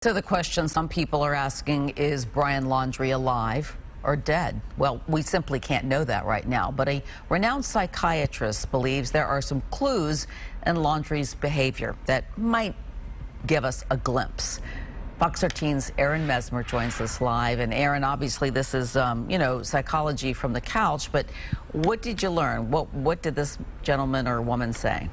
So the question some people are asking, is Brian Laundrie alive or dead? Well, we simply can't know that right now, but a renowned psychiatrist believes there are some clues in Laundrie's behavior that might give us a glimpse. Fox 13's Aaron Mesmer joins us live. And Aaron, obviously this is, psychology from the couch, but what did you learn? What did this gentleman or woman say?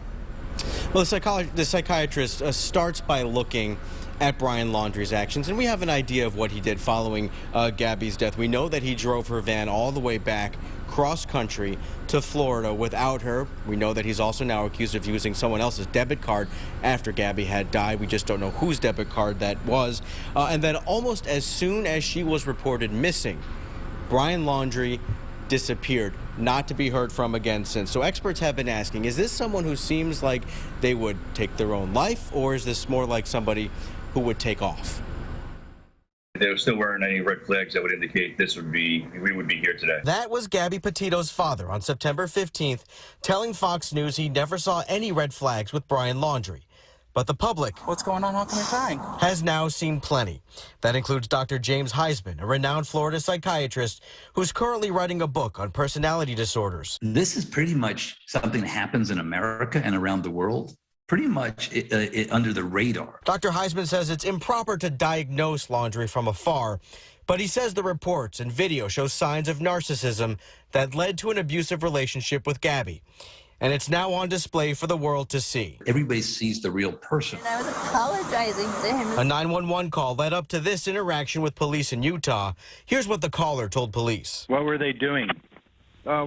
Well, the psychiatrist starts by looking at Brian Laundrie's actions, and we have an idea of what he did following Gabby's death. We know that he drove her van all the way back cross-country to Florida without her. We know that he's also now accused of using someone else's debit card after Gabby had died. We just don't know whose debit card that was. And then almost as soon as she was reported missing, Brian Laundrie disappeared, not to be heard from again since. So experts have been asking, is this someone who seems like they would take their own life, or is this more like somebody who would take off? There still weren't any red flags that would indicate we would be here today. That was Gabby Petito's father on September 15th, telling Fox News he never saw any red flags with Brian Laundrie. But the public, what's going on? How come you're crying? Has now seen plenty. That includes Dr. James Heisman, a renowned Florida psychiatrist who's currently writing a book on personality disorders. This is pretty much something that happens in America and around the world, pretty much under the radar. Dr. Heisman says it's improper to diagnose Laundrie from afar, but he says the reports and video show signs of narcissism that led to an abusive relationship with Gabby. And it's now on display for the world to see. Everybody sees the real person. And I was apologizing to him. A 911 call led up to this interaction with police in Utah. Here's what the caller told police. What were they doing?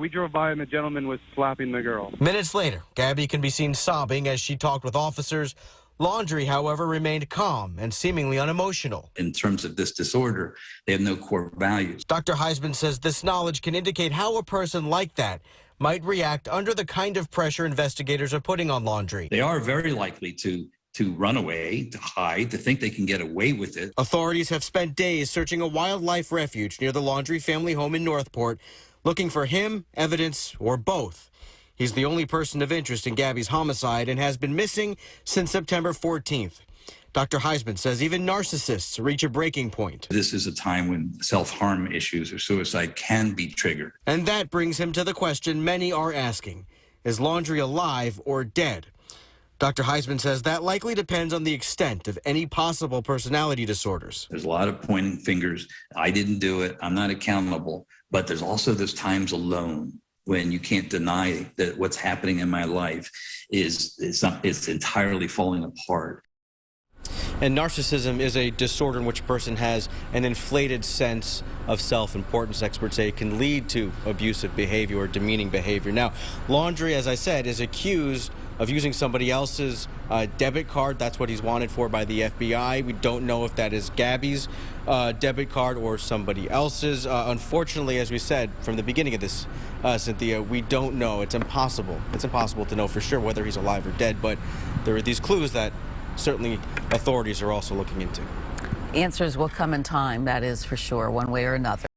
We drove by and the gentleman was slapping the girl. Minutes later, Gabby can be seen sobbing as she talked with officers. Laundrie, however, remained calm and seemingly unemotional. In terms of this disorder, they have no core values. Dr. Heisman says this knowledge can indicate how a person like that might react under the kind of pressure investigators are putting on Laundrie. They are very likely to run away, to hide, to think they can get away with it. Authorities have spent days searching a wildlife refuge near the Laundrie family home in Northport, looking for him, evidence, or both. He's the only person of interest in Gabby's homicide and has been missing since September 14th. Dr. Heisman says even narcissists reach a breaking point. This is a time when self-harm issues or suicide can be triggered. And that brings him to the question many are asking. Is Laundrie alive or dead? Dr. Heisman says that likely depends on the extent of any possible personality disorders. There's a lot of pointing fingers. I didn't do it. I'm not accountable. But there's also those times alone when you can't deny that what's happening in my life is entirely falling apart. And narcissism is a disorder in which a person has an inflated sense of self-importance. Experts say it can lead to abusive behavior or demeaning behavior. Now, Laundrie, as I said, is accused of using somebody else's debit card. That's what he's wanted for by the FBI. We don't know if that is Gabby's debit card or somebody else's. Unfortunately, as we said from the beginning of this, Cynthia, we don't know. It's impossible. It's impossible to know for sure whether he's alive or dead, but there are these clues that certainly authorities are also looking into. Answers will come in time, that is for sure, one way or another.